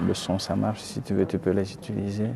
Le son, ça marche. Si tu veux, tu peux les utiliser.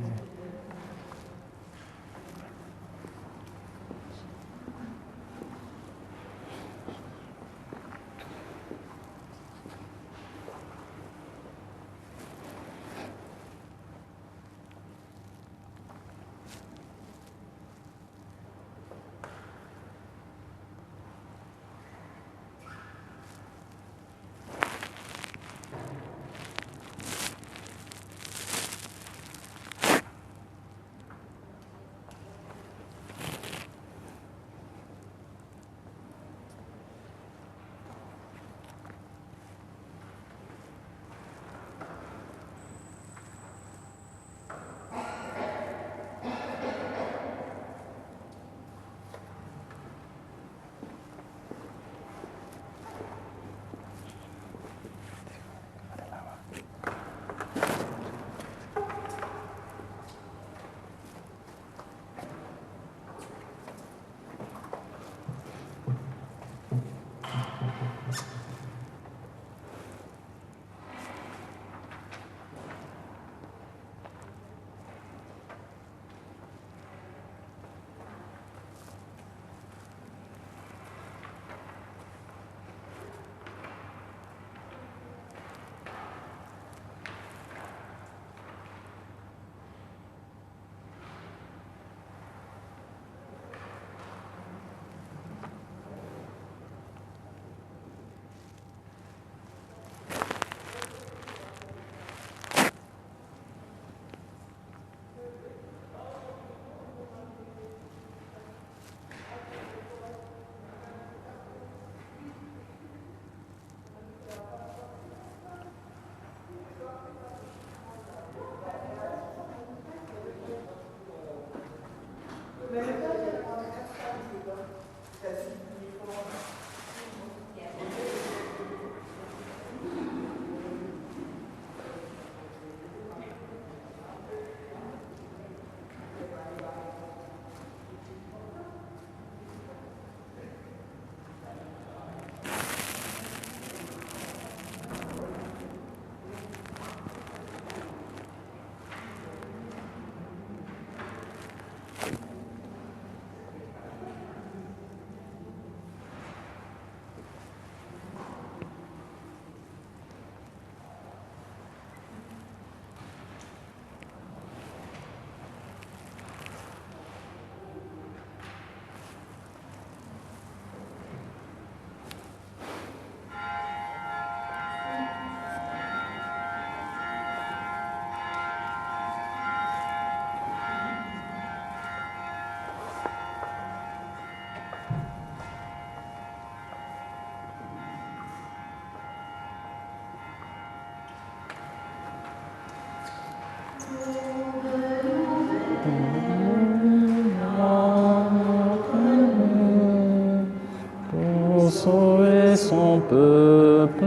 Pour sauver son peuple,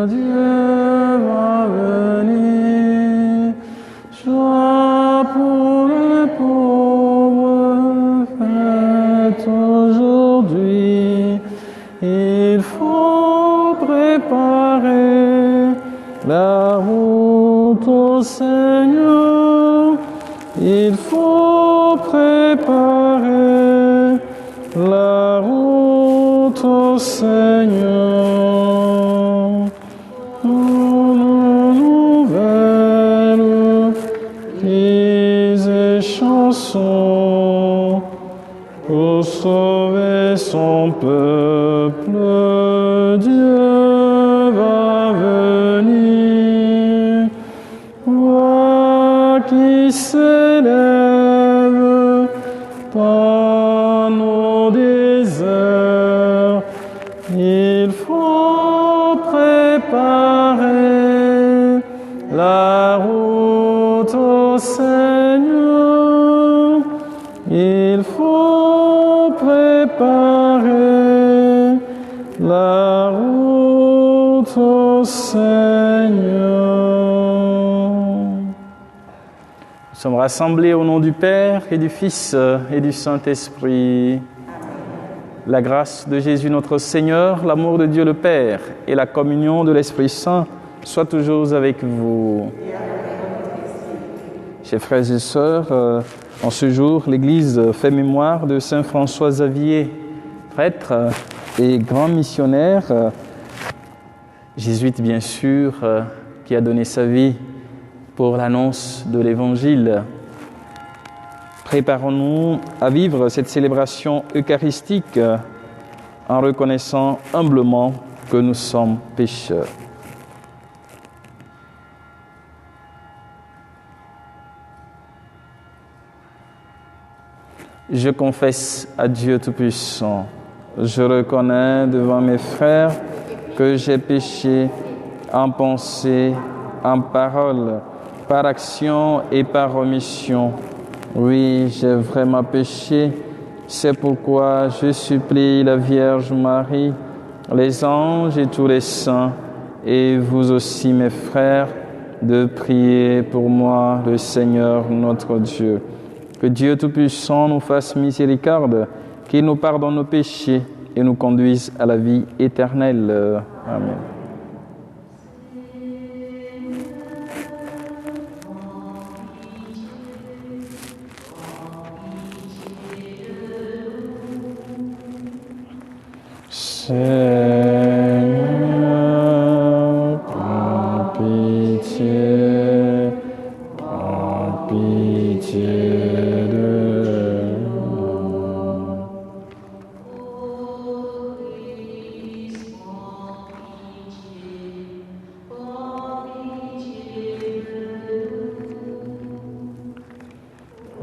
Dieu va venir. Joie pour les pauvres, fête aujourd'hui. Il faut préparer la route au Seigneur. Il faut préparer la route au Seigneur. Une nouvelle cris et chansons pour sauver son peuple. Dieu va venir. Voix qui s'élève par nos déserts, il faut préparer la route au Seigneur. Il faut préparer la route au Seigneur. Nous sommes rassemblés au nom du Père et du Fils et du Saint-Esprit. La grâce de Jésus notre Seigneur, l'amour de Dieu le Père et la communion de l'Esprit Saint soit toujours avec vous. Chers frères et sœurs, en ce jour, l'Église fait mémoire de Saint François Xavier, prêtre et grand missionnaire, jésuite bien sûr, qui a donné sa vie pour l'annonce de l'Évangile. Préparons-nous à vivre cette célébration eucharistique en reconnaissant humblement que nous sommes pécheurs. Je confesse à Dieu Tout-Puissant, je reconnais devant mes frères que j'ai péché en pensée, en parole, par action et par omission. Oui, j'ai vraiment péché, c'est pourquoi je supplie la Vierge Marie, les anges et tous les saints, et vous aussi mes frères, de prier pour moi le Seigneur notre Dieu. Que Dieu Tout-Puissant nous fasse miséricorde, qu'il nous pardonne nos péchés et nous conduise à la vie éternelle. Amen. Seigneur, prends pitié, prends pitié de nous.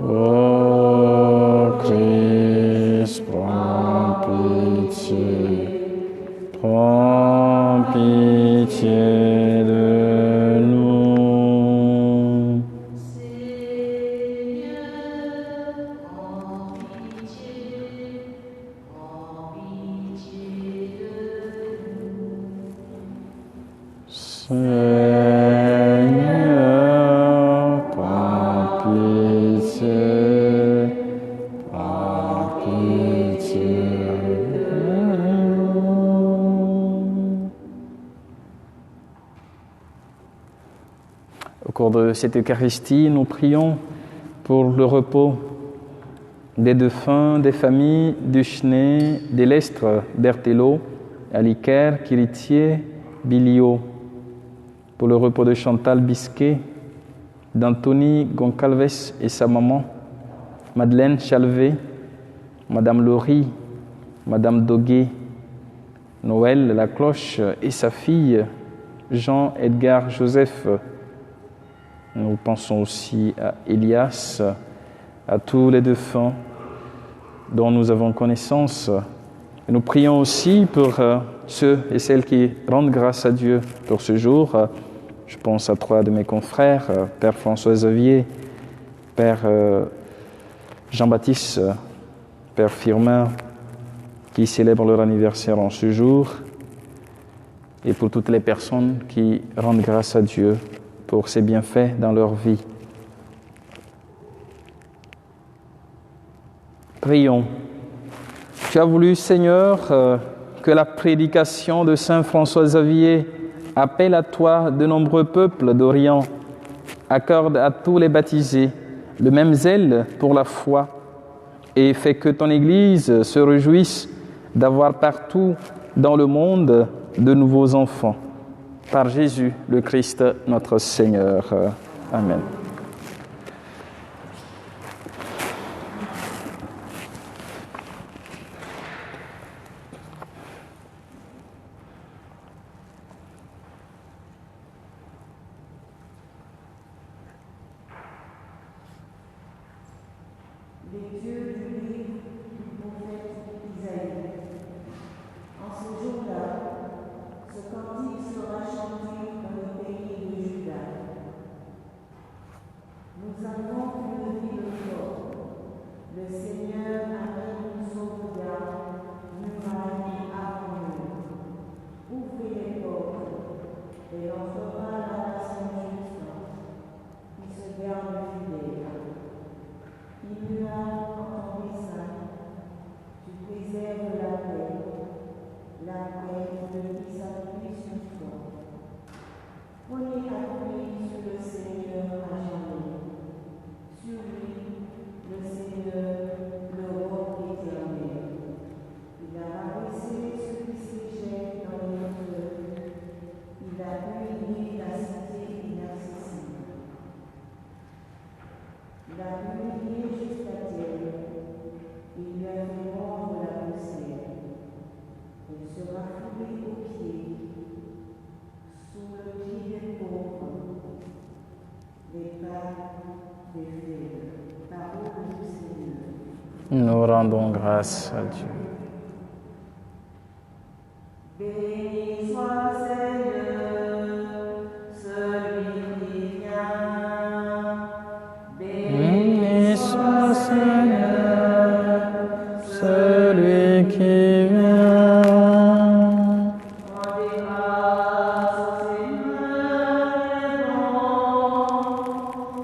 Ô Christ, prends pitié. Prends pitié de nous. Seigneur, prends pitié, prends pitié de nous. Au cours de cette Eucharistie, nous prions pour le repos des défunts des familles Duchenet, Delestre, Berthelot, Aliquer, Quiritier, Billiot, pour le repos de Chantal Bisquet, d'Anthony Goncalves et sa maman, Madeleine Chalvet, Madame Laurie, Madame Doguet, Noël Lacloche et sa fille, Jean-Edgar Joseph. Nous pensons aussi à Elias, à tous les défunts dont nous avons connaissance. Et nous prions aussi pour ceux et celles qui rendent grâce à Dieu pour ce jour. Je pense à 3 de mes confrères, Père François Xavier, Père Jean-Baptiste, Père Firmin, qui célèbrent leur anniversaire en ce jour, et pour toutes les personnes qui rendent grâce à Dieu pour ses bienfaits dans leur vie. Prions. Tu as voulu, Seigneur, que la prédication de Saint François Xavier appelle à toi de nombreux peuples d'Orient. Accorde à tous les baptisés le même zèle pour la foi et fais que ton Église se réjouisse d'avoir partout dans le monde de nouveaux enfants. Par Jésus, le Christ, notre Seigneur. Amen. Lecture du livre du prophète Isaïe. En ce jour-là, ce cantique sera chanté dans le pays de Juda. Nous avons une ville forte. Le Seigneur a mis une sauvegarde, muraille avant nous. Ouvrez les portes, et entrera la nation justice, qui se garde fidèle. Il lui a entendu Nous rendons grâce à Dieu. Béni soit Seigneur, celui qui vient. Béni soit Seigneur, celui qui vient. Rendez grâce au Seigneur,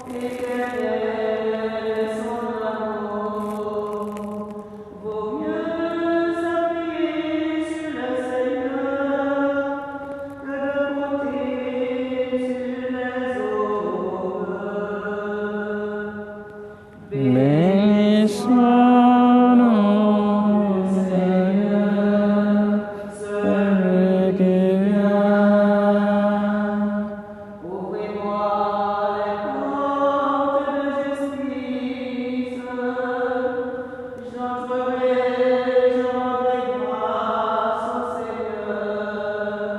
éternel son amour. Vaut mieux s'appuyer sur le Seigneur que de compter sur les autres. Béni soit notre Seigneur, celui qui vient. Ouvrez-moi les portes de justice, j'entrerai, je rendrai grâce au Seigneur.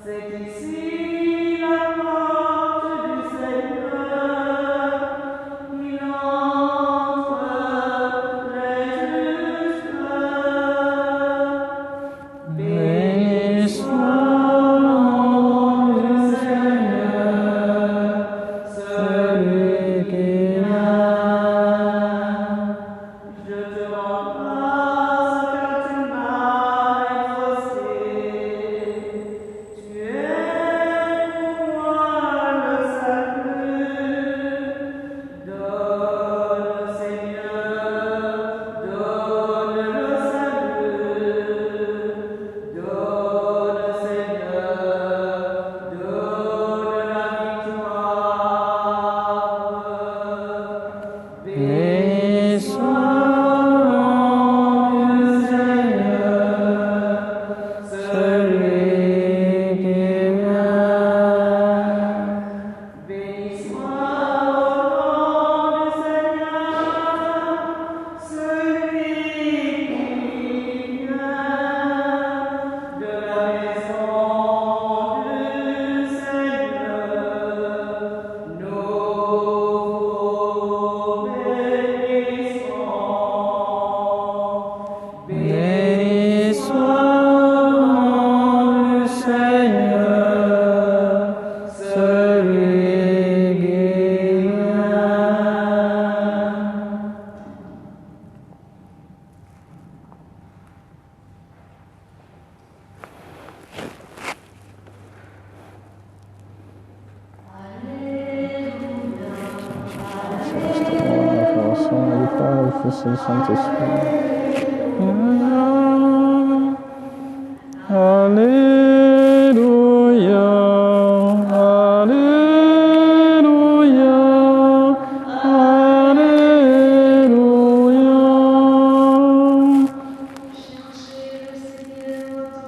C'est ici la porte du Seigneur, il entre les justes. Béni soit notre Seigneur, celui qui vient. Je te rends grâce car tu m'as exaucé. Tu es pour moi le salut. Donne, Seigneur, donne le salut. Donne, Seigneur, donne la victoire. Béni soit notre Seigneur, celui qui vient. Béni soit au nom du Seigneur, celui qui vient de la maison du Seigneur. Nous vous bénissons. Béni soit notre Seigneur, celui qui vient. Père, le Fils et le Saint-Esprit. Alléluia, Alléluia, Alléluia. Cherchez le Seigneur tant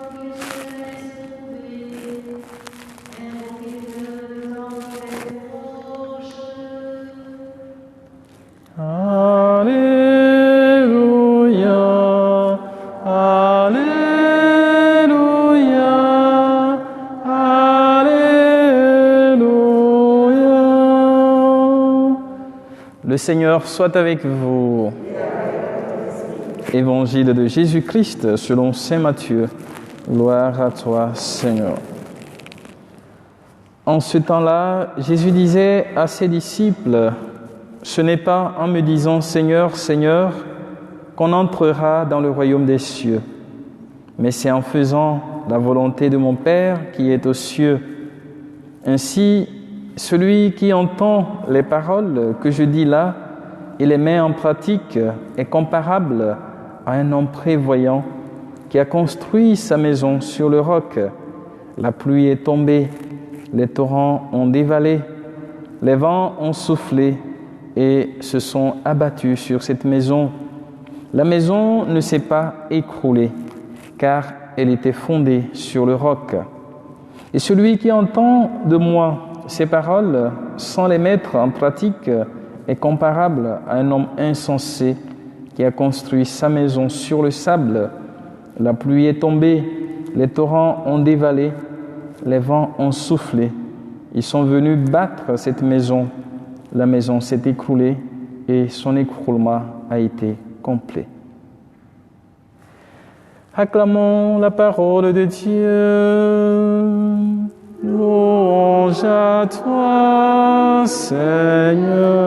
qu'il se laisse trouver, invoquez-le tant qu'il est proche. Alléluia, Alléluia, Alléluia. Le Seigneur soit avec vous. Évangile de Jésus-Christ selon saint Matthieu. Gloire à toi, Seigneur. En ce temps-là, Jésus disait à ses disciples, « Ce n'est pas en me disant « Seigneur, Seigneur » qu'on entrera dans le royaume des cieux, mais c'est en faisant la volonté de mon Père qui est aux cieux. Ainsi, celui qui entend les paroles que je dis là et les met en pratique est comparable à un homme prévoyant qui a construit sa maison sur le roc. La pluie est tombée, les torrents ont dévalé, les vents ont soufflé et se sont abattus sur cette maison. La maison ne s'est pas écroulée, car elle était fondée sur le roc. Et celui qui entend de moi ces paroles sans les mettre en pratique est comparable à un homme insensé qui a construit sa maison sur le sable. La pluie est tombée, les torrents ont dévalé, les vents ont soufflé. Ils sont venus battre cette maison. La maison s'est écroulée et son écroulement a été complet. Acclamons la parole de Dieu. Louange à toi, Seigneur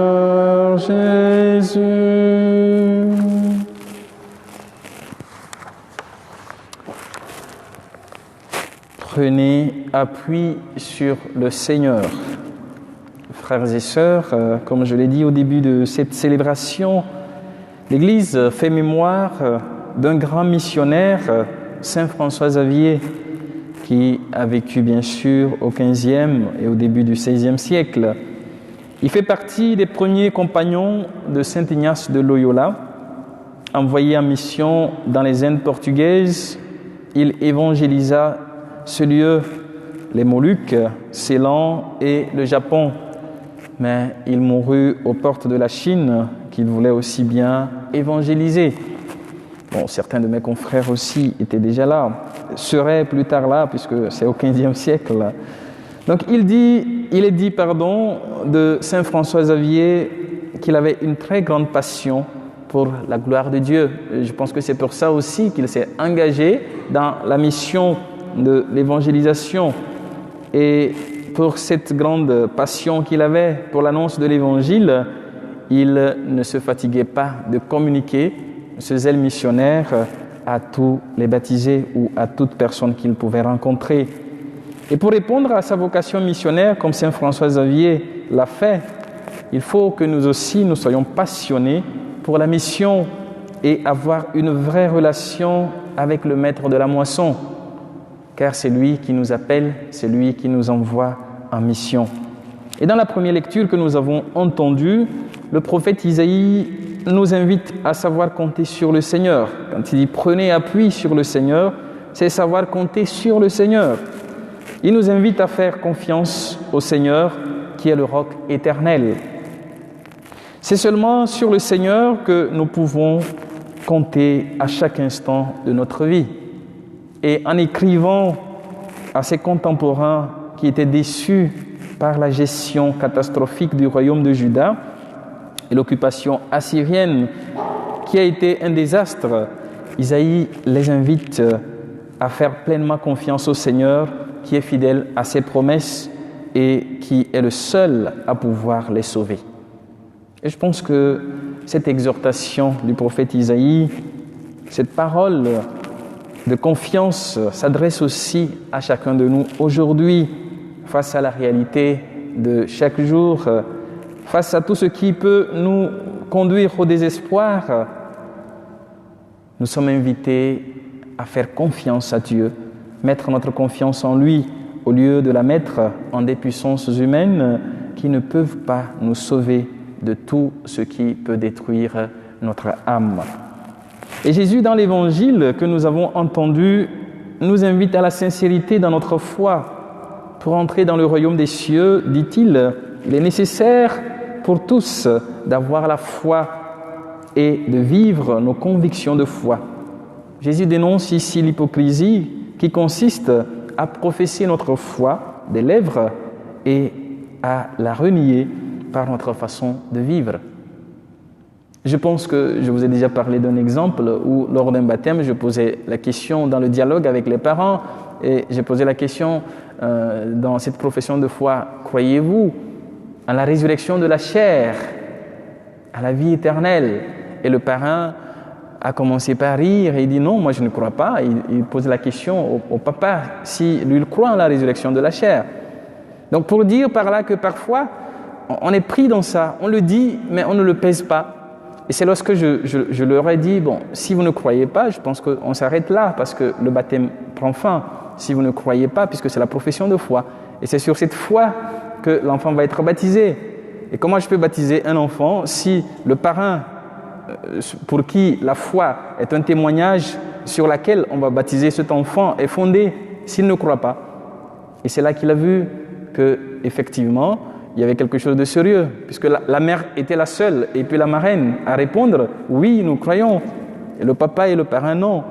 Jésus. Prenez appui sur le Seigneur. Frères et sœurs, comme je l'ai dit au début de cette célébration, l'Église fait mémoire d'un grand missionnaire, Saint François Xavier, qui a vécu bien sûr au XVe et au début du XVIe siècle. Il fait partie des premiers compagnons de Saint Ignace de Loyola. Envoyé en mission dans les Indes portugaises, il évangélisa ce lieu, les Moluques, Ceylan et le Japon. Mais il mourut aux portes de la Chine, qu'il voulait aussi bien évangéliser. Bon, certains de mes confrères aussi étaient déjà là, seraient plus tard là, puisque c'est au XVe siècle. Donc il est dit de Saint François Xavier qu'il avait une très grande passion pour la gloire de Dieu. Je pense que c'est pour ça aussi qu'il s'est engagé dans la mission de l'évangélisation. Et pour cette grande passion qu'il avait pour l'annonce de l'Évangile, il ne se fatiguait pas de communiquer ce zèle missionnaire à tous les baptisés ou à toute personne qu'il pouvait rencontrer. Et pour répondre à sa vocation missionnaire, comme Saint François Xavier l'a fait, il faut que nous aussi nous soyons passionnés pour la mission et avoir une vraie relation avec le maître de la moisson, car c'est lui qui nous appelle, c'est lui qui nous envoie en mission. Et dans la première lecture que nous avons entendue, le prophète Isaïe nous invite à savoir compter sur le Seigneur. Quand il dit « prenez appui sur le Seigneur », c'est savoir compter sur le Seigneur. Il nous invite à faire confiance au Seigneur qui est le roc éternel. C'est seulement sur le Seigneur que nous pouvons compter à chaque instant de notre vie. Et en écrivant à ses contemporains qui étaient déçus par la gestion catastrophique du royaume de Juda et l'occupation assyrienne qui a été un désastre, Isaïe les invite à faire pleinement confiance au Seigneur qui est fidèle à ses promesses et qui est le seul à pouvoir les sauver. Et je pense que cette exhortation du prophète Isaïe, cette parole de confiance s'adresse aussi à chacun de nous aujourd'hui, face à la réalité de chaque jour, face à tout ce qui peut nous conduire au désespoir. Nous sommes invités à faire confiance à Dieu, mettre notre confiance en lui, au lieu de la mettre en des puissances humaines qui ne peuvent pas nous sauver de tout ce qui peut détruire notre âme. Et Jésus, dans l'Évangile que nous avons entendu, nous invite à la sincérité dans notre foi. Pour entrer dans le royaume des cieux, dit-il, il est nécessaire pour tous d'avoir la foi et de vivre nos convictions de foi. Jésus dénonce ici l'hypocrisie qui consiste à professer notre foi des lèvres et à la renier par notre façon de vivre. Je pense que je vous ai déjà parlé d'un exemple où, lors d'un baptême, je posais la question dans le dialogue avec les parents et j'ai posé la question dans cette profession de foi, croyez-vous à la résurrection de la chair, à la vie éternelle? Et le parrain a commencé par rire et il dit non, moi je ne crois pas. Il pose la question au papa si lui il croit en la résurrection de la chair. Donc pour dire par là que parfois on est pris dans ça, on le dit mais on ne le pèse pas. Et c'est lorsque je leur ai dit, bon, si vous ne croyez pas, je pense qu'on s'arrête là parce que le baptême prend fin. Si vous ne croyez pas, puisque c'est la profession de foi. Et c'est sur cette foi que l'enfant va être baptisé. Et comment je peux baptiser un enfant si le parrain, pour qui la foi est un témoignage sur lequel on va baptiser cet enfant, est fondé s'il ne croit pas? Et c'est là qu'il a vu qu'effectivement, il y avait quelque chose de sérieux, puisque la mère était la seule, et puis la marraine à répondre « oui, nous croyons », et le papa et le parrain non.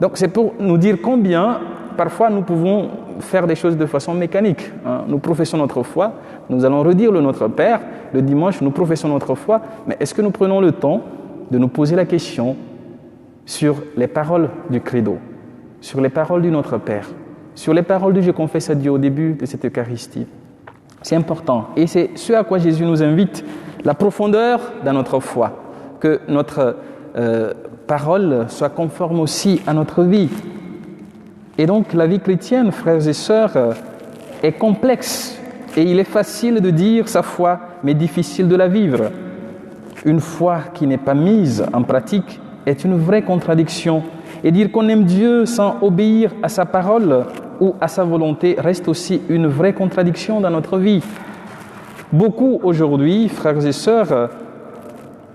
Donc c'est pour nous dire combien, parfois, nous pouvons faire des choses de façon mécanique. Nous professons notre foi, nous allons redire le Notre Père, le dimanche, nous professons notre foi, mais est-ce que nous prenons le temps de nous poser la question sur les paroles du credo, sur les paroles du Notre Père, sur les paroles du Je confesse à Dieu au début de cette Eucharistie. C'est important et c'est ce à quoi Jésus nous invite, la profondeur dans notre foi, que notre parole soit conforme aussi à notre vie. Et donc la vie chrétienne, frères et sœurs, est complexe et il est facile de dire sa foi, mais difficile de la vivre. Une foi qui n'est pas mise en pratique est une vraie contradiction. Et dire qu'on aime Dieu sans obéir à sa parole ou à sa volonté reste aussi une vraie contradiction dans notre vie. Beaucoup aujourd'hui, frères et sœurs,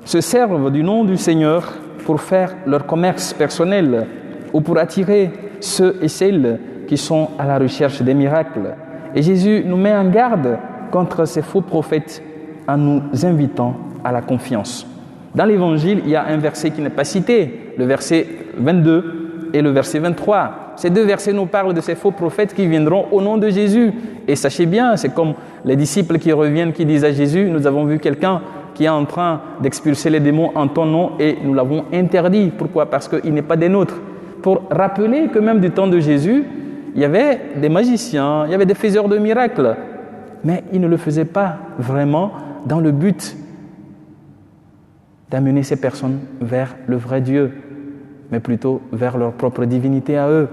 se servent du nom du Seigneur pour faire leur commerce personnel ou pour attirer ceux et celles qui sont à la recherche des miracles. Et Jésus nous met en garde contre ces faux prophètes en nous invitant à la confiance. Dans l'Évangile, il y a un verset qui n'est pas cité, le verset 22 et le verset 23. Ces deux versets nous parlent de ces faux prophètes qui viendront au nom de Jésus. Et sachez bien, c'est comme les disciples qui reviennent, qui disent à Jésus, nous avons vu quelqu'un qui est en train d'expulser les démons en ton nom et nous l'avons interdit. Pourquoi ? Parce qu'il n'est pas des nôtres. Pour rappeler que même du temps de Jésus, il y avait des magiciens, il y avait des faiseurs de miracles, mais ils ne le faisaient pas vraiment dans le but d'amener ces personnes vers le vrai Dieu, mais plutôt vers leur propre divinité à eux.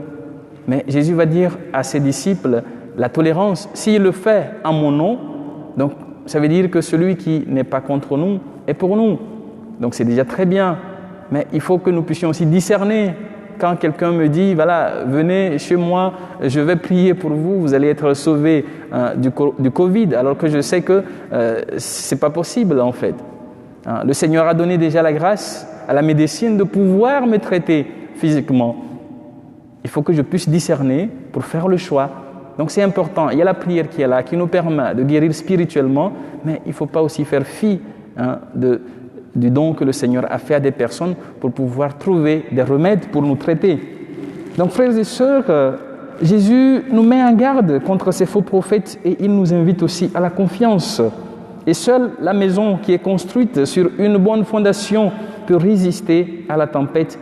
Mais Jésus va dire à ses disciples, la tolérance, s'il le fait en mon nom, donc ça veut dire que celui qui n'est pas contre nous est pour nous. Donc c'est déjà très bien, mais il faut que nous puissions aussi discerner. Quand quelqu'un me dit, voilà, venez chez moi, je vais prier pour vous, vous allez être sauvés du Covid, alors que je sais que ce n'est pas possible en fait. Le Seigneur a donné déjà la grâce à la médecine de pouvoir me traiter physiquement. Il faut que je puisse discerner pour faire le choix. Donc c'est important, il y a la prière qui est là, qui nous permet de guérir spirituellement, mais il ne faut pas aussi faire fi du don que le Seigneur a fait à des personnes pour pouvoir trouver des remèdes pour nous traiter. Donc frères et sœurs, Jésus nous met en garde contre ces faux prophètes et il nous invite aussi à la confiance. Et seule la maison qui est construite sur une bonne fondation peut résister à la tempête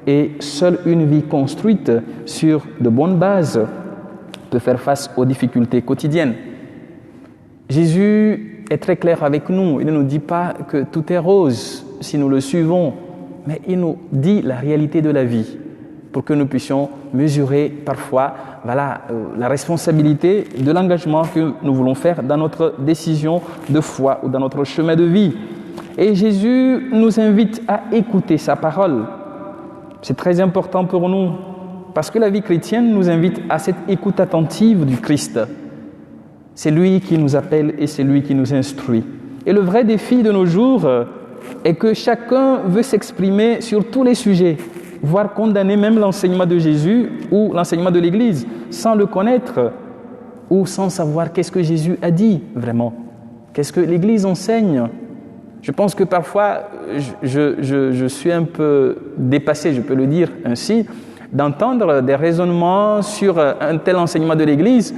et seule une vie construite sur de bonnes bases peut faire face aux difficultés quotidiennes. Jésus est très clair avec nous. Il ne nous dit pas que tout est rose si nous le suivons, mais il nous dit la réalité de la vie pour que nous puissions mesurer parfois la responsabilité de l'engagement que nous voulons faire dans notre décision de foi ou dans notre chemin de vie. Et Jésus nous invite à écouter sa parole. C'est très important pour nous parce que la vie chrétienne nous invite à cette écoute attentive du Christ. C'est lui qui nous appelle et c'est lui qui nous instruit. Et le vrai défi de nos jours est que chacun veut s'exprimer sur tous les sujets, voire condamner même l'enseignement de Jésus ou l'enseignement de l'Église sans le connaître ou sans savoir qu'est-ce que Jésus a dit vraiment, qu'est-ce que l'Église enseigne. Je pense que parfois, je suis un peu dépassé, je peux le dire ainsi, d'entendre des raisonnements sur un tel enseignement de l'Église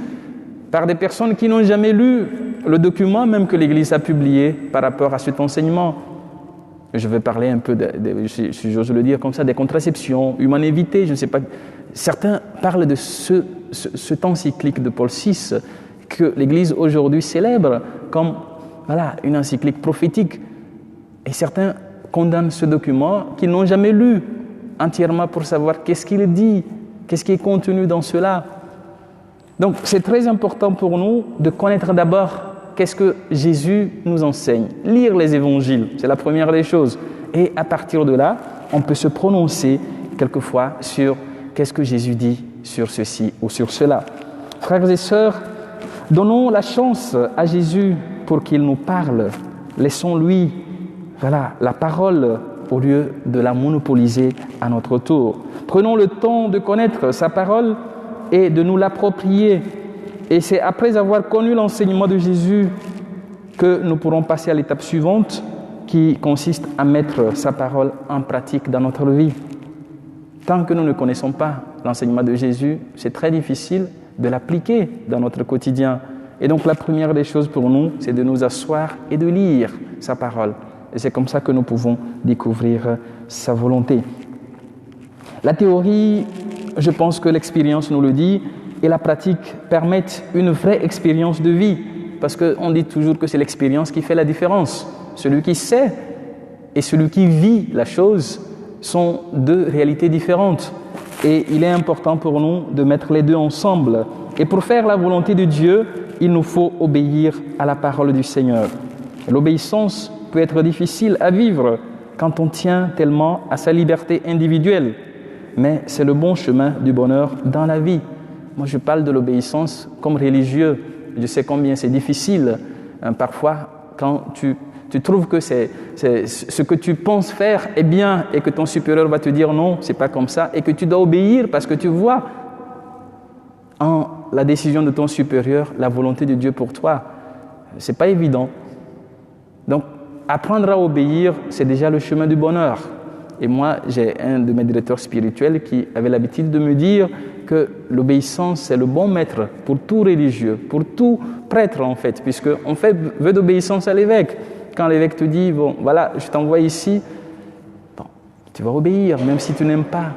par des personnes qui n'ont jamais lu le document même que l'Église a publié par rapport à cet enseignement. Je vais parler un peu, si j'ose le dire comme ça, des contraceptions, humanité, je ne sais pas. Certains parlent de cet encyclique de Paul VI que l'Église aujourd'hui célèbre comme une encyclique prophétique. Et certains condamnent ce document qu'ils n'ont jamais lu entièrement pour savoir qu'est-ce qu'il dit, qu'est-ce qui est contenu dans cela. Donc c'est très important pour nous de connaître d'abord qu'est-ce que Jésus nous enseigne. Lire les évangiles, c'est la première des choses. Et à partir de là, on peut se prononcer quelquefois sur qu'est-ce que Jésus dit sur ceci ou sur cela. Frères et sœurs, donnons la chance à Jésus pour qu'il nous parle. Laissons-lui la parole au lieu de la monopoliser à notre tour. Prenons le temps de connaître sa parole et de nous l'approprier. Et c'est après avoir connu l'enseignement de Jésus que nous pourrons passer à l'étape suivante qui consiste à mettre sa parole en pratique dans notre vie. Tant que nous ne connaissons pas l'enseignement de Jésus, c'est très difficile de l'appliquer dans notre quotidien. Et donc la première des choses pour nous, c'est de nous asseoir et de lire sa parole. Et c'est comme ça que nous pouvons découvrir sa volonté. La théorie, je pense que l'expérience nous le dit, et la pratique permettent une vraie expérience de vie. Parce qu'on dit toujours que c'est l'expérience qui fait la différence. Celui qui sait et celui qui vit la chose sont deux réalités différentes. Et il est important pour nous de mettre les deux ensemble. Et pour faire la volonté de Dieu, il nous faut obéir à la parole du Seigneur. L'obéissance peut être difficile à vivre quand on tient tellement à sa liberté individuelle. Mais c'est le bon chemin du bonheur dans la vie. Moi, je parle de l'obéissance comme religieux. Je sais combien c'est difficile. Parfois, quand tu trouves que c'est ce que tu penses faire est bien et que ton supérieur va te dire non, c'est pas comme ça, et que tu dois obéir parce que tu vois en la décision de ton supérieur la volonté de Dieu pour toi. C'est pas évident. Donc, apprendre à obéir, c'est déjà le chemin du bonheur. Et moi, j'ai un de mes directeurs spirituels qui avait l'habitude de me dire que l'obéissance, c'est le bon maître pour tout religieux, pour tout prêtre en fait, puisqu'on fait vœu d'obéissance à l'évêque. Quand l'évêque te dit, bon, voilà, je t'envoie ici, bon, tu vas obéir, même si tu n'aimes pas.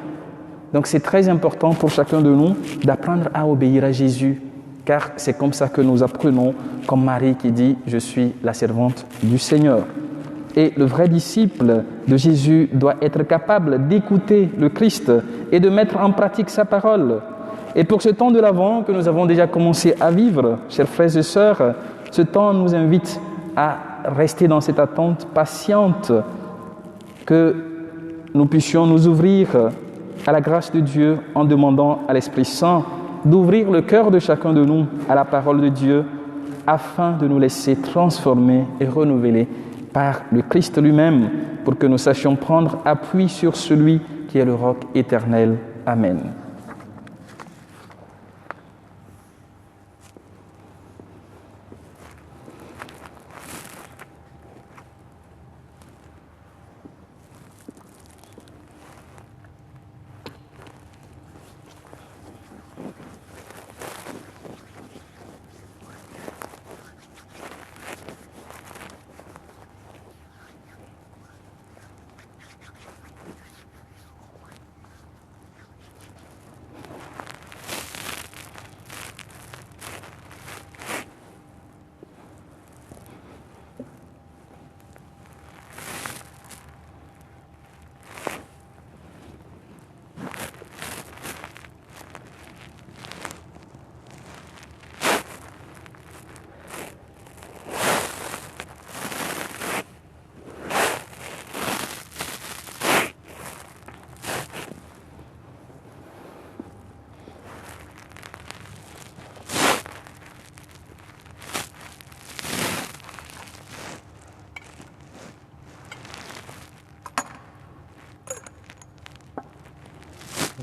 Donc c'est très important pour chacun de nous d'apprendre à obéir à Jésus, car c'est comme ça que nous apprenons, comme Marie qui dit, je suis la servante du Seigneur. Et le vrai disciple de Jésus doit être capable d'écouter le Christ et de mettre en pratique sa parole. Et pour ce temps de l'Avent que nous avons déjà commencé à vivre, chers frères et sœurs, ce temps nous invite à rester dans cette attente patiente, que nous puissions nous ouvrir à la grâce de Dieu en demandant à l'Esprit Saint d'ouvrir le cœur de chacun de nous à la parole de Dieu afin de nous laisser transformer et renouveler par le Christ lui-même pour que nous sachions prendre appui sur celui qui est le roc éternel. Amen.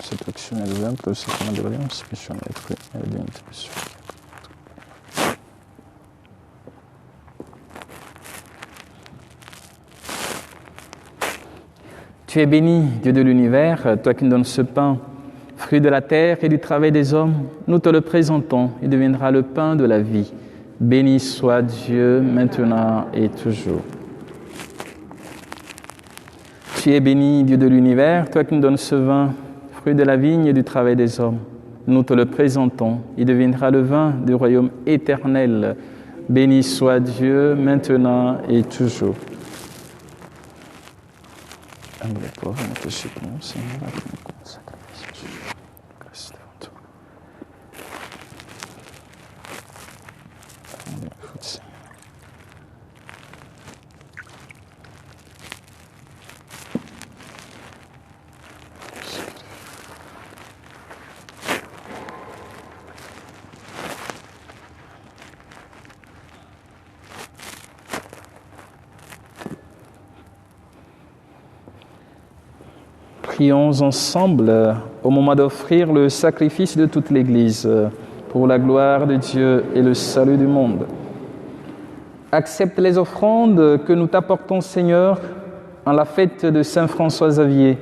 Cette action è l'esempio del sistema di violenza che sono evidenti. Tu es béni, Dieu de l'univers, toi qui nous donnes ce pain, fruit de la terre et du travail des hommes. Nous te le présentons, il deviendra le pain de la vie. Béni soit Dieu maintenant et toujours. Tu es béni, Dieu de l'univers, toi qui nous donnes ce vin, fruit de la vigne et du travail des hommes. Nous te le présentons, il deviendra le vin du royaume éternel. Béni soit Dieu, maintenant et toujours. Prions ensemble au moment d'offrir le sacrifice de toute l'Église pour la gloire de Dieu et le salut du monde. Accepte les offrandes que nous t'apportons, Seigneur, en la fête de Saint François Xavier.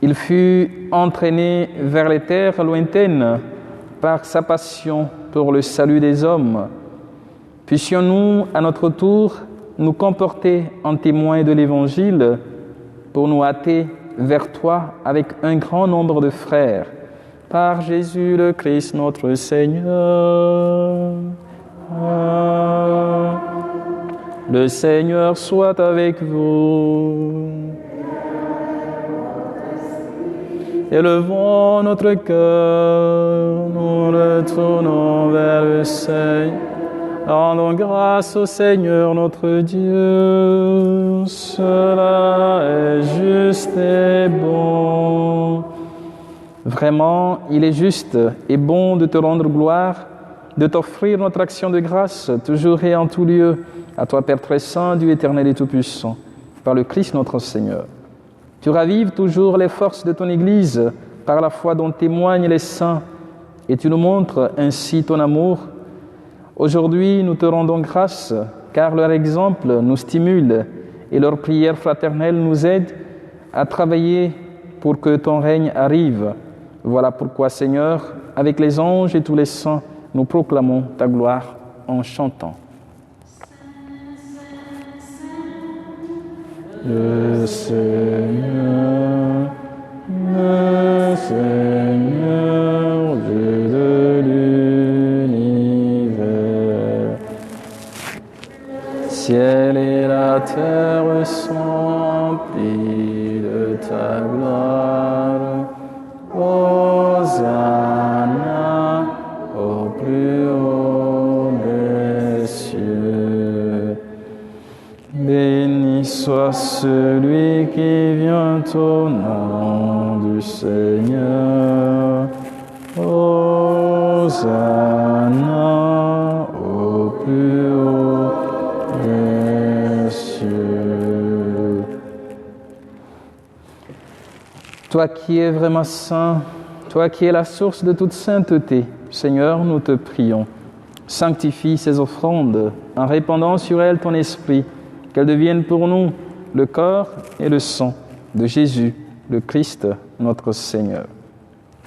Il fut entraîné vers les terres lointaines par sa passion pour le salut des hommes. Puissions-nous, à notre tour, nous comporter en témoins de l'Évangile pour nous hâter vers toi avec un grand nombre de frères. Par Jésus le Christ notre Seigneur. Amen. Le Seigneur soit avec vous. Élevons notre cœur, nous le tournons vers le Seigneur. Rendons grâce au Seigneur notre Dieu. Cela est juste et bon. Vraiment, il est juste et bon de te rendre gloire, de t'offrir notre action de grâce, toujours et en tout lieu, à toi, Père très saint, Dieu éternel et tout-puissant, par le Christ notre Seigneur. Tu ravives toujours les forces de ton Église par la foi dont témoignent les saints, et tu nous montres ainsi ton amour. Aujourd'hui, nous te rendons grâce, car leur exemple nous stimule et leur prière fraternelle nous aide à travailler pour que ton règne arrive. Voilà pourquoi, Seigneur, avec les anges et tous les saints, nous proclamons ta gloire en chantant. Le Seigneur, Dieu de l'univers, ciel et la terre sont remplis de ta gloire. Hosanna au plus haut des cieux. Béni soit celui qui vient au nom du Seigneur. Hosanna au plus haut des cieux. Toi qui es vraiment saint, toi qui es la source de toute sainteté, Seigneur, nous te prions. Sanctifie ces offrandes en répandant sur elles ton esprit, qu'elles deviennent pour nous le corps et le sang de Jésus, le Christ, notre Seigneur.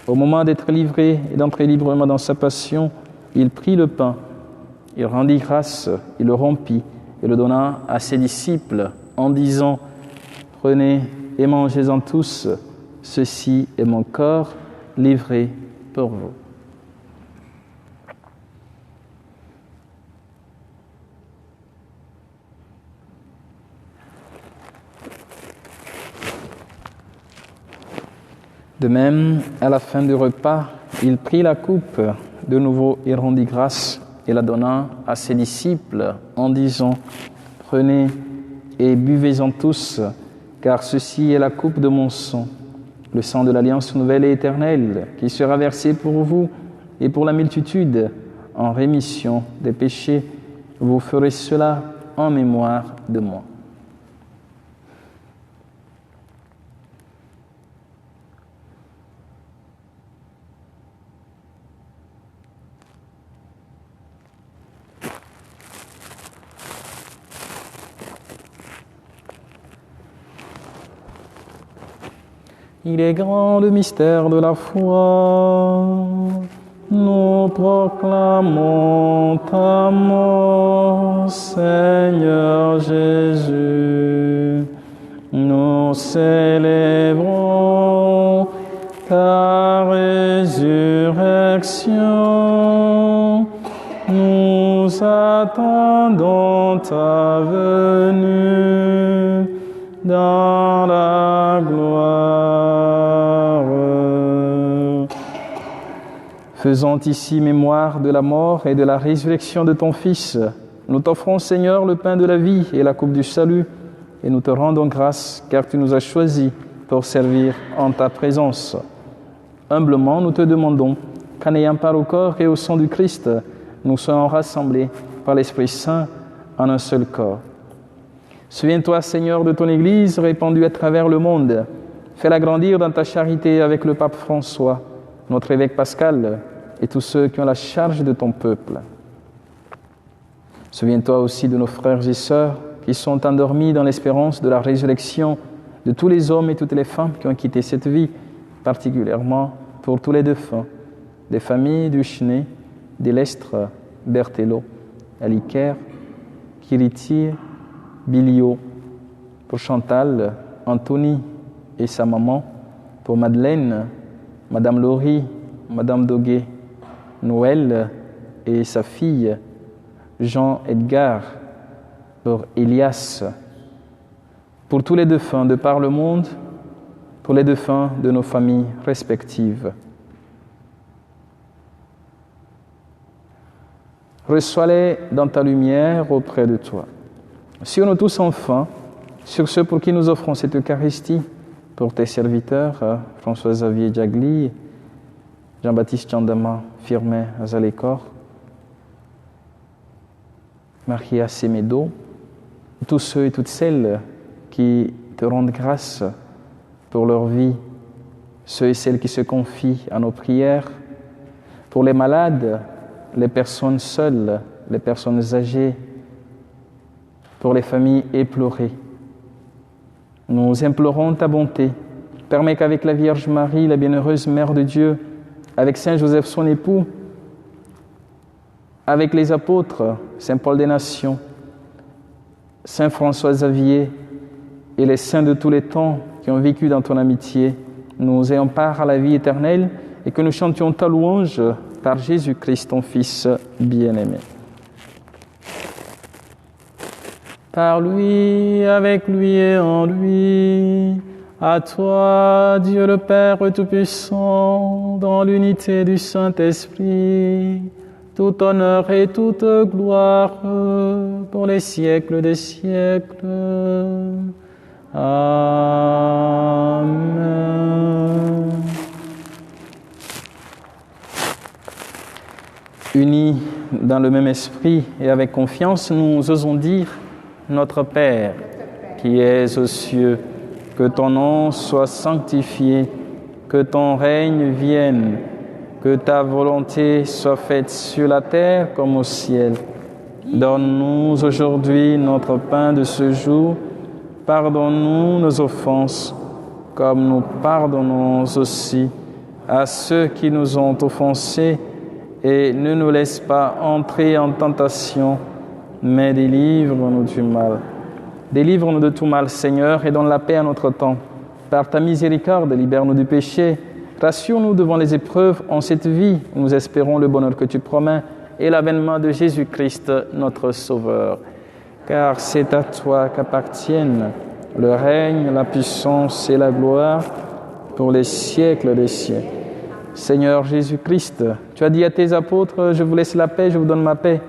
Au moment d'être livré et d'entrer librement dans sa passion, il prit le pain, il rendit grâce, il le rompit et le donna à ses disciples en disant « Prenez et mangez-en tous, ceci est mon corps livré pour vous. » De même, à la fin du repas, il prit la coupe, de nouveau il rendit grâce et la donna à ses disciples en disant « Prenez et buvez-en tous, car ceci est la coupe de mon sang, le sang de l'alliance nouvelle et éternelle, qui sera versé pour vous et pour la multitude en rémission des péchés. Vous ferez cela en mémoire de moi. » Il est grand le mystère de la foi. Nous proclamons ta mort, Seigneur Jésus. Nous célébrons ta résurrection. Nous attendons ta venue dans la gloire. Faisant ici mémoire de la mort et de la résurrection de ton Fils, nous t'offrons, Seigneur, le pain de la vie et la coupe du salut, et nous te rendons grâce, car tu nous as choisis pour servir en ta présence. Humblement, nous te demandons qu'en ayant part au corps et au sang du Christ, nous soyons rassemblés par l'Esprit Saint en un seul corps. Souviens-toi, Seigneur, de ton Église répandue à travers le monde. Fais-la grandir dans ta charité avec le pape François, notre évêque Pascal et tous ceux qui ont la charge de ton peuple. Souviens-toi aussi de nos frères et sœurs qui sont endormis dans l'espérance de la résurrection, de tous les hommes et toutes les femmes qui ont quitté cette vie, particulièrement pour tous les défunts, des familles du Chenet, des Lestres, Berthelot, Aliker, Kiriti, Bilio, pour Chantal, Anthony et sa maman, pour Madeleine, Madame Laurie, Madame Doguet, Noël et sa fille, Jean-Edgar, pour Elias, pour tous les défunts de par le monde, pour les défunts de nos familles respectives. Reçois-les dans ta lumière auprès de toi. Sur nous tous enfin, sur ceux pour qui nous offrons cette Eucharistie, pour tes serviteurs, François-Xavier Diagli, Jean-Baptiste Chandama, Firmin Azalécor, Maria Semedo, tous ceux et toutes celles qui te rendent grâce pour leur vie, ceux et celles qui se confient à nos prières, pour les malades, les personnes seules, les personnes âgées, pour les familles éplorées. Nous implorons ta bonté. Permets qu'avec la Vierge Marie, la bienheureuse Mère de Dieu, avec Saint Joseph son époux, avec les apôtres, Saint Paul des Nations, Saint François Xavier et les saints de tous les temps qui ont vécu dans ton amitié, nous ayons part à la vie éternelle et que nous chantions ta louange par Jésus-Christ, ton Fils bien-aimé. Par lui, avec lui et en lui, à toi, Dieu le Père Tout-Puissant, dans l'unité du Saint-Esprit, tout honneur et toute gloire pour les siècles des siècles. Amen. Unis dans le même esprit et avec confiance, nous osons dire: Notre Père, qui es aux cieux, que ton nom soit sanctifié, que ton règne vienne, que ta volonté soit faite sur la terre comme au ciel. Donne-nous aujourd'hui notre pain de ce jour. Pardonne-nous nos offenses, comme nous pardonnons aussi à ceux qui nous ont offensés, et ne nous laisse pas entrer en tentation, mais délivre-nous du mal. Délivre-nous de tout mal, Seigneur, et donne la paix à notre temps. Par ta miséricorde, libère-nous du péché. Rassure-nous devant les épreuves en cette vie où nous espérons le bonheur que tu promets et l'avènement de Jésus-Christ, notre Sauveur. Car c'est à toi qu'appartiennent le règne, la puissance et la gloire pour les siècles des siècles. Seigneur Jésus-Christ, tu as dit à tes apôtres: je vous laisse la paix, je vous donne ma paix.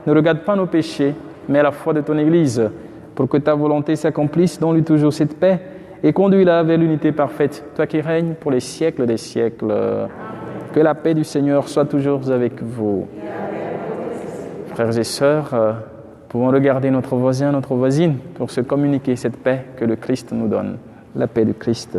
Ne regarde pas nos péchés, mais la foi de ton Église, pour que ta volonté s'accomplisse. Donne-lui toujours cette paix et conduis-la vers l'unité parfaite, toi qui règnes pour les siècles des siècles. Amen. Que la paix du Seigneur soit toujours avec vous. Frères et sœurs, pouvons regarder notre voisin, notre voisine, pour se communiquer cette paix que le Christ nous donne, la paix du Christ.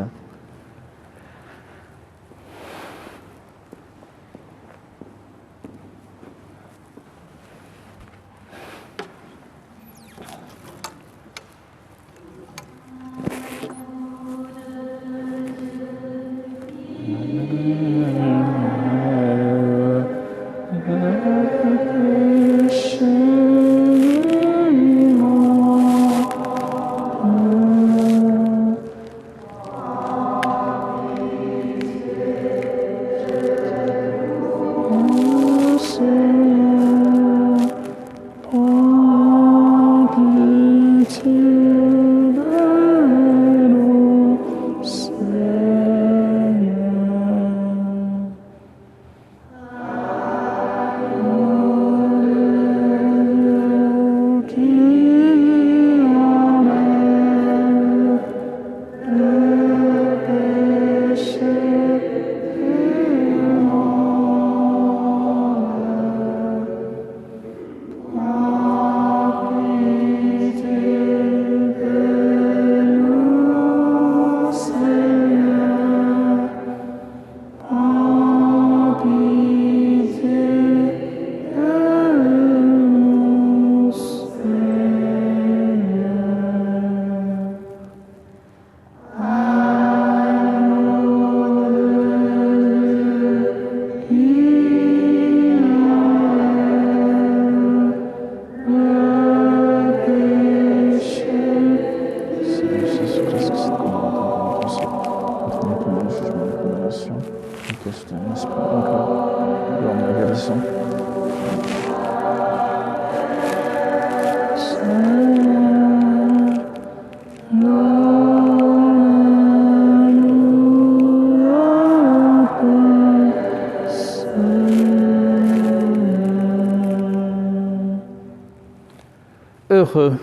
être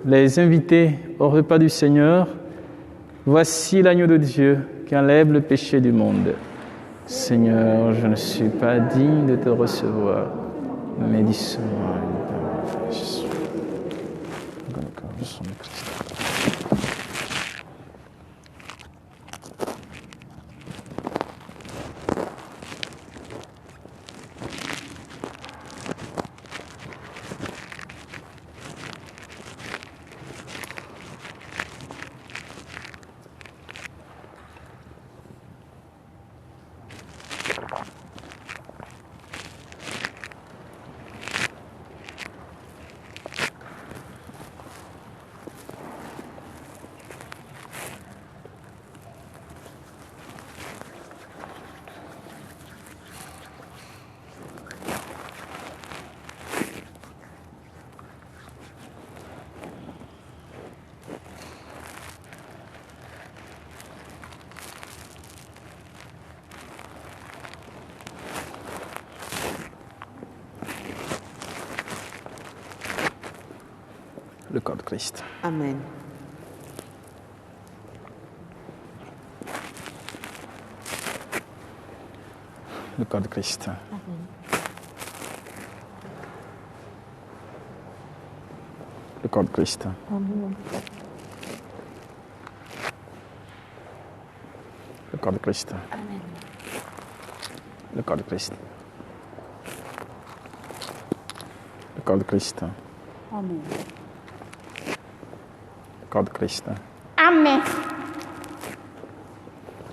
les invités au repas du Seigneur, voici l'agneau de Dieu qui enlève le péché du monde. Seigneur, je ne suis pas digne de te recevoir, mais dis-moi une parole. Jésus. Dans le corps de son Christ. Le corps de Christ. Amen. Le corps de Christ. Le corps de Christ. Le corps de Christ. Le corps de Christ. Le corps de Christ. Amen. Le corps de Christ. Amen.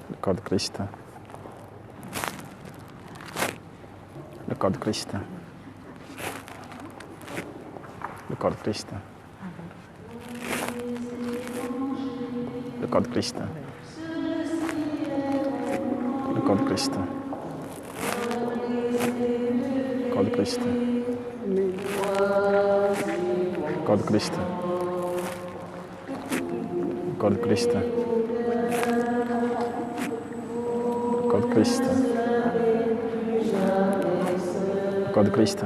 Le corps de Christ. Le corps de Christ. Le corps de Christ. Le corps de Christ. Le corps de Christ. Le corps de Christ. Le corps de Christ. Le corps de Christ. Le corps de Christ. Le corps de Christ.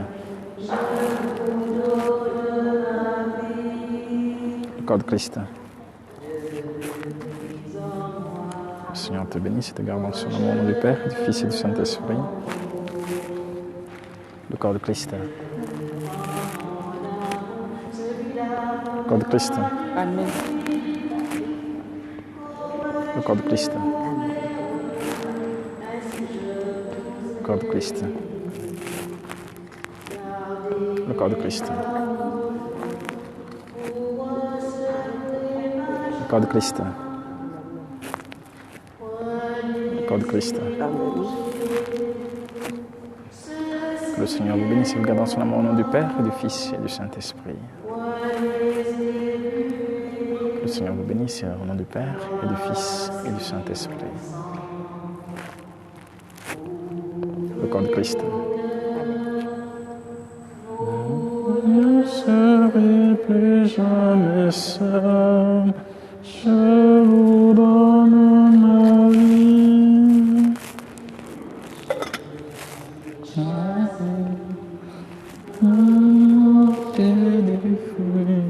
Le corps de Christ. Le Seigneur te bénisse et te garde dans son nom, au nom du Père, du Fils et du Saint-Esprit. Le corps de Christ. Le corps de Christ. Amen. Le corps de Christ. Le corps de Christ. Le corps de Christ. Le corps de Christ. Le corps de Christ. Que le Seigneur vous bénisse et vous garde dans son amour au nom du Père et du Fils et du Saint-Esprit. Que le Seigneur vous bénisse au nom du Père et du Fils et du Saint-Esprit. Le corps de Christ. Ne serai plus jamais seul, je vous donne ma vie. Porter des fruits.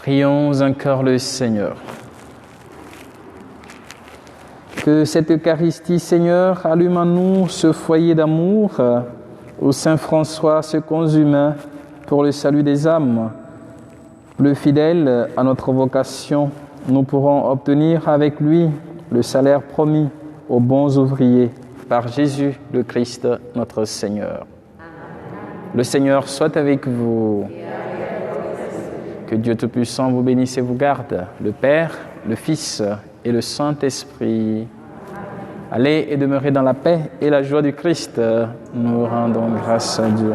Prions encore le Seigneur. Que cette Eucharistie, Seigneur, allume en nous ce foyer d'amour où Saint François se consumait pour le salut des âmes. Le fidèle à notre vocation, nous pourrons obtenir avec lui le salaire promis aux bons ouvriers par Jésus le Christ, notre Seigneur. Le Seigneur soit avec vous. Que Dieu Tout-Puissant vous bénisse et vous garde, le Père, le Fils et le Saint-Esprit. Allez et demeurez dans la paix et la joie du Christ. Nous rendons grâce à Dieu.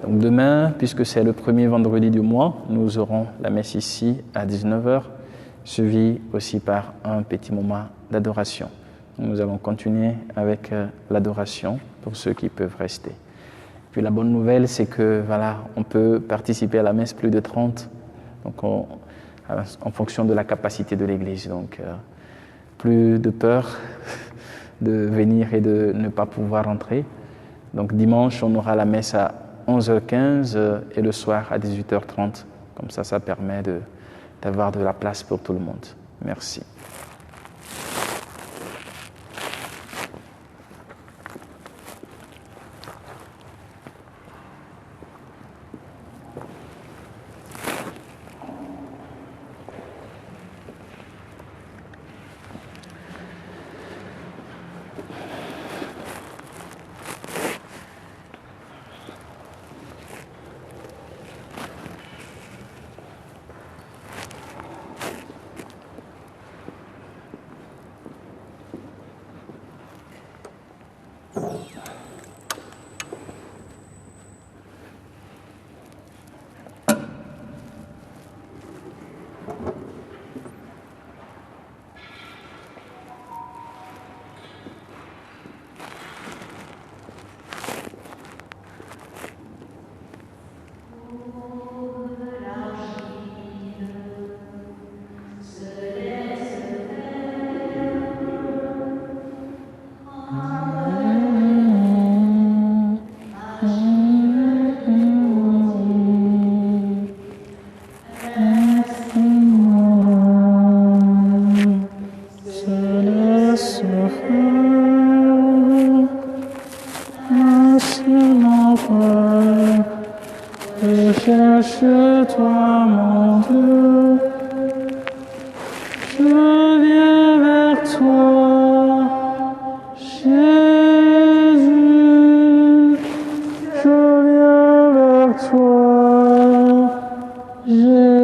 Donc demain, puisque c'est le premier vendredi du mois, nous aurons la messe ici à 19h, suivie aussi par un petit moment d'adoration. Nous allons continuer avec l'adoration pour ceux qui peuvent rester. Puis la bonne nouvelle, c'est que voilà, on peut participer à la messe plus de 30, donc en fonction de la capacité de l'Église. Donc plus de peur de venir et de ne pas pouvoir entrer. Donc dimanche, on aura la messe à 11h15 et le soir à 18h30. Comme ça permet d'avoir de la place pour tout le monde. Merci. Cherche-toi, mon Dieu, je viens vers toi, Jésus, je viens vers toi, Jésus,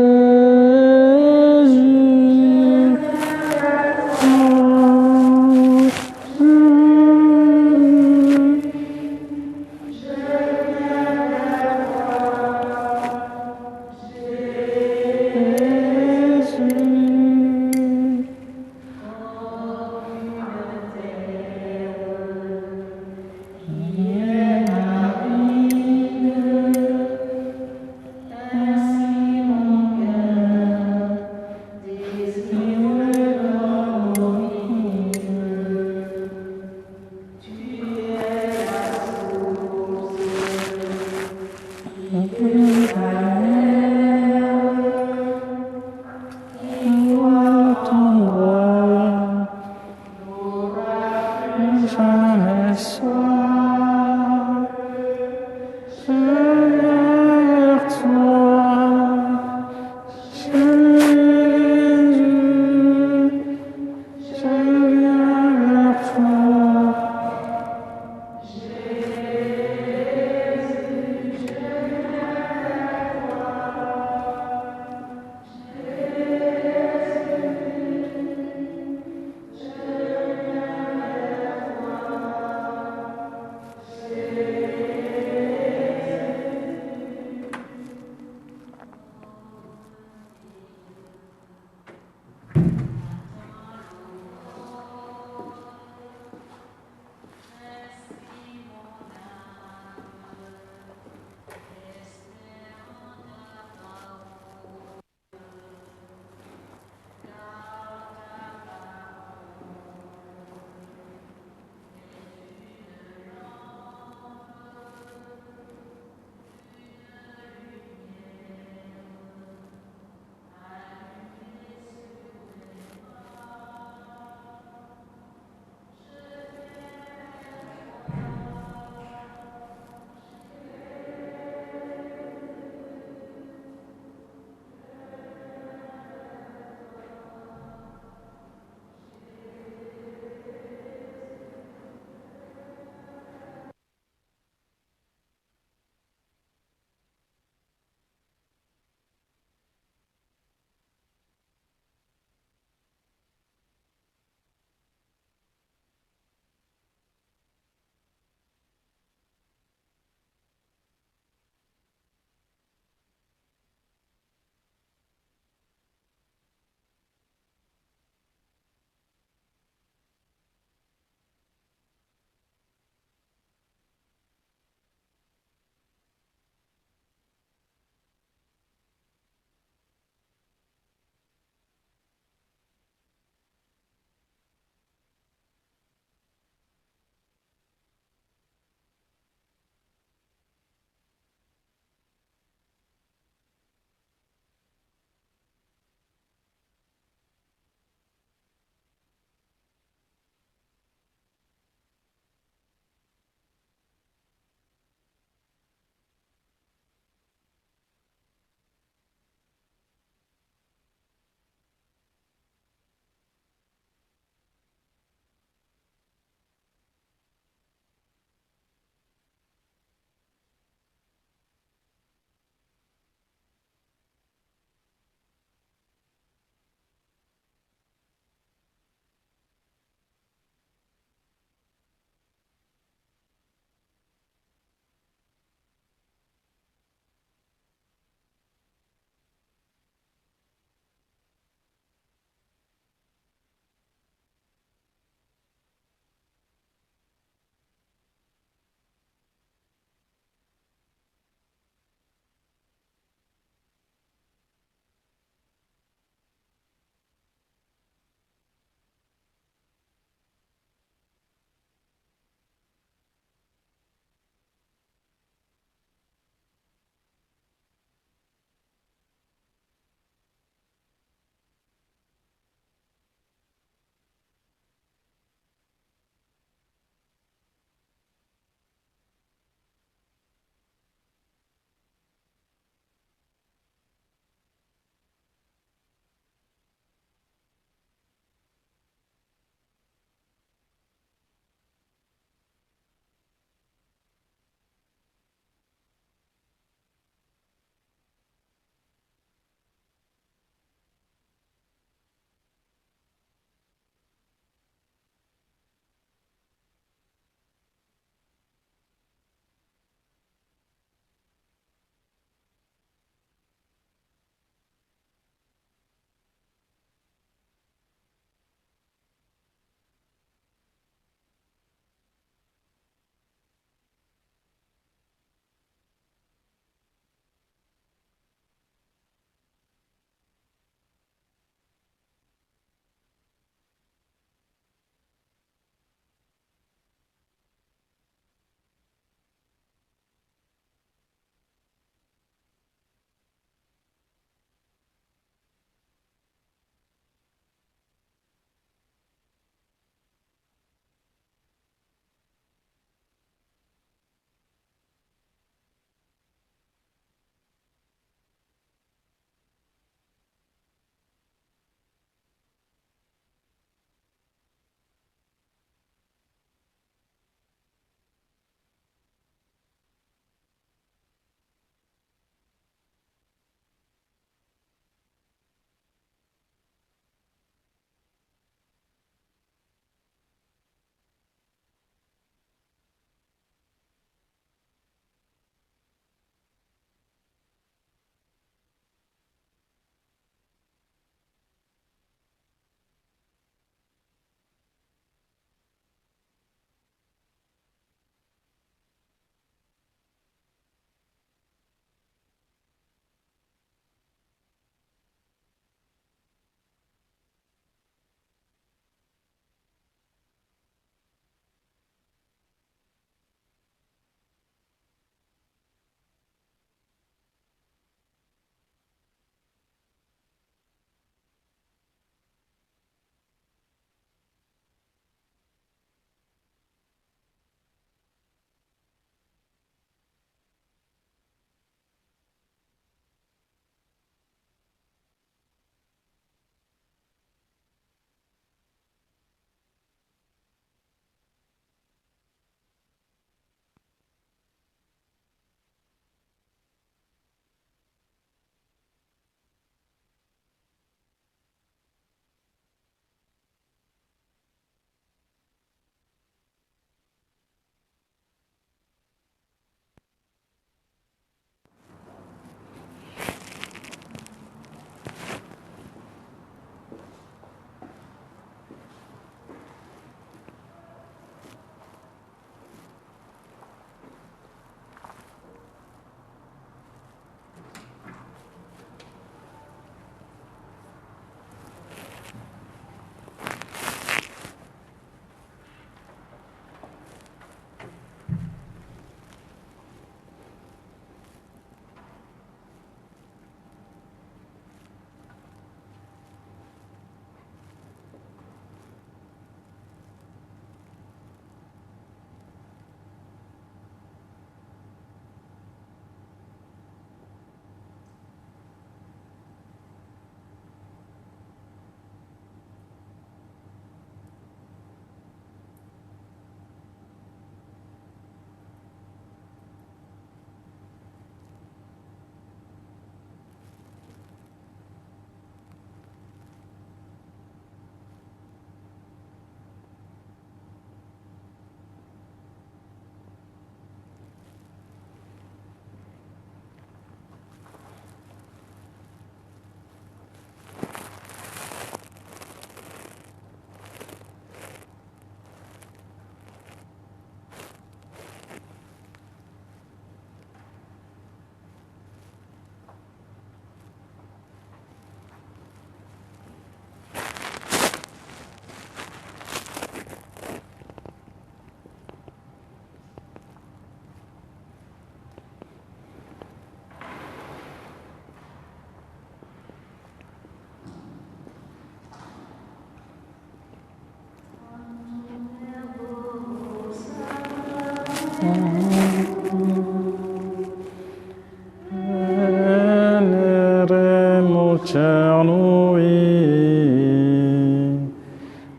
cœur nourri,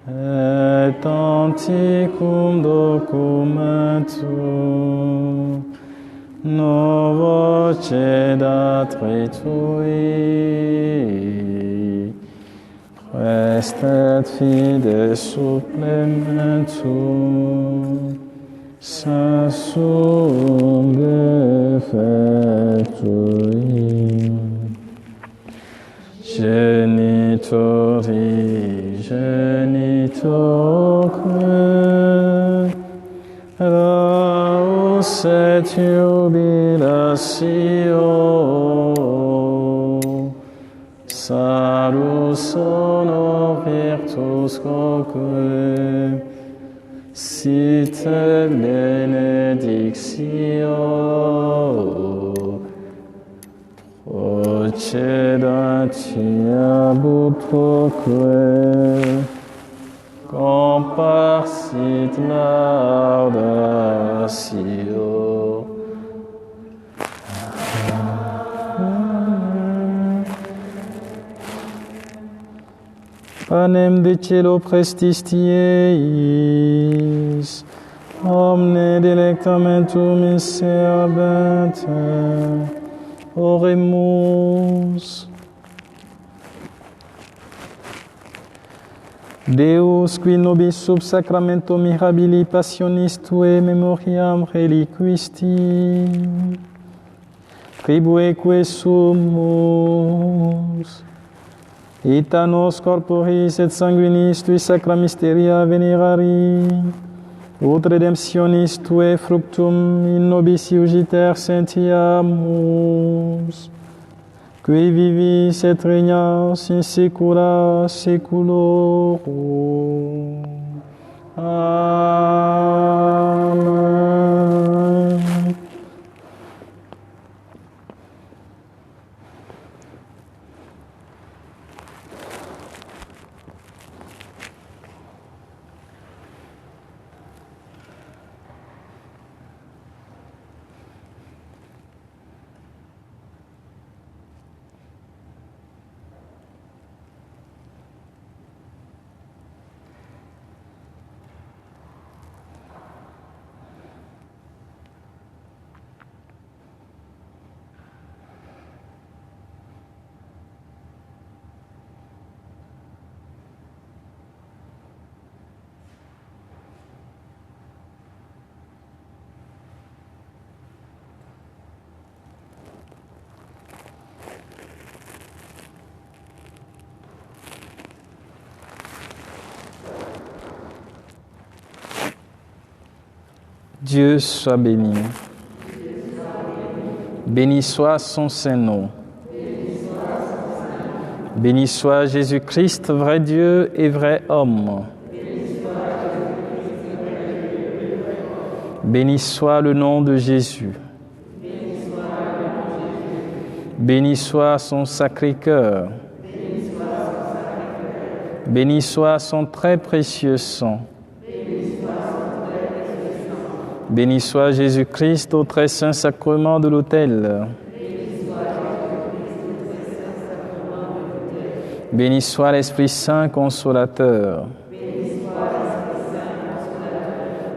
et anticum documentum, no voce datri tui, prestet fide supplementum, sensum defectui. Genitori, genitorque, laus et jubilatio, salus honor virtus quoque, sit et benedictio, procedatia butroque, comparsit laudatio. Panem de cielo prestistiis, omne delectamentum miserabent, oremus. Deus, qui nobis sub sacramento mirabili passionis Tue memoriam reliquisti, tribueque sumus, et a nos corporis et sanguinis Tui sacra mysteria venerari, ut redemptionis Tue fructum in nobis iugiter sentiamus, qui vivis et regnas in saecula saeculorum. Amen. Dieu soit béni. Béni soit son Saint-Nom. Béni soit Jésus-Christ, vrai Dieu et vrai homme. Béni soit le nom de Jésus. Béni soit son Sacré-Cœur. Béni soit son très précieux sang. Béni soit Jésus-Christ au très saint sacrement de l'autel. Béni soit l'Esprit Saint consolateur.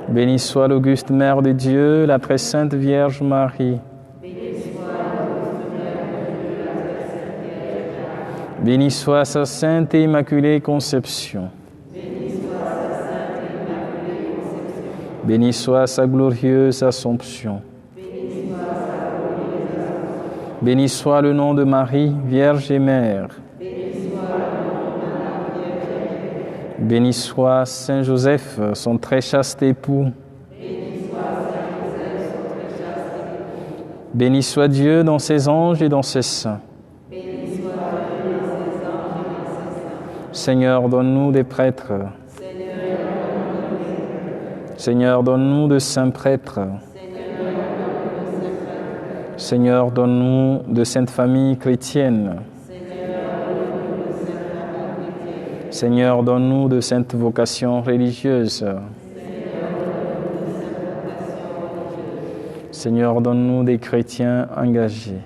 Béni soit l'auguste Mère de Dieu, la très sainte Vierge Marie. Béni soit sa sainte et immaculée conception. Béni soit sa glorieuse Assomption. Béni soit le nom de Marie, Vierge et Mère. Béni soit Saint Joseph, son très chaste époux. Béni soit Dieu dans ses anges et dans ses saints. Seigneur, donne-nous des prêtres. Seigneur, donne-nous de saints prêtres. Seigneur, donne-nous de saintes familles chrétiennes. Seigneur, donne-nous de saintes vocations religieuses. Seigneur, donne-nous des chrétiens engagés.